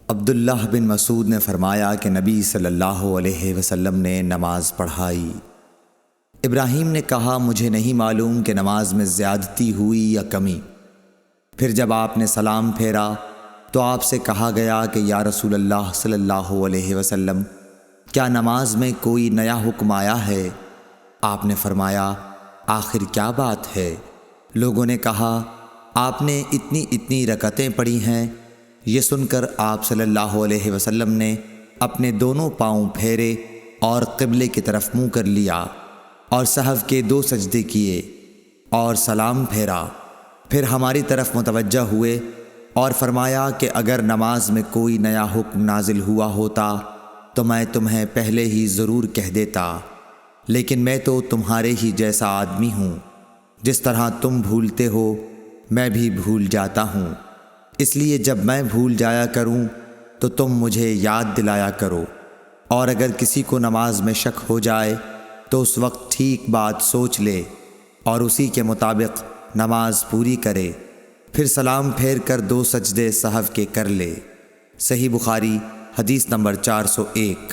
عبداللہ بن مسعود نے فرمایا کہ نبی صلی اللہ علیہ وسلم نے نماز پڑھائی۔ ابراہیم نے کہا مجھے نہیں معلوم کہ نماز میں زیادتی ہوئی یا کمی۔ پھر جب آپ نے سلام پھیرا تو آپ سے کہا گیا کہ یا رسول اللہ صلی اللہ علیہ وسلم کیا نماز میں کوئی نیا حکم آیا ہے؟ آپ نے فرمایا آخر کیا بات ہے؟ لوگوں نے کہا آپ نے اتنی رکعتیں پڑھی ہیں۔ یہ سن کر آپ صلی اللہ علیہ وسلم نے اپنے دونوں پاؤں پھیرے اور قبلے کی طرف منہ کر لیا اور سہو کے 2 سجدے کیے اور سلام پھیرا۔ پھر ہماری طرف متوجہ ہوئے اور فرمایا کہ اگر نماز میں کوئی نیا حکم نازل ہوا ہوتا تو میں تمہیں پہلے ہی ضرور کہہ دیتا، لیکن میں تو تمہارے ہی جیسا آدمی ہوں، جس طرح تم بھولتے ہو میں بھی بھول جاتا ہوں، اس لیے جب میں بھول جایا کروں تو تم مجھے یاد دلایا کرو، اور اگر کسی کو نماز میں شک ہو جائے تو اس وقت ٹھیک بات سوچ لے اور اسی کے مطابق نماز پوری کرے، پھر سلام پھیر کر 2 سجدے سہو کے کر لے۔ صحیح بخاری حدیث نمبر 401۔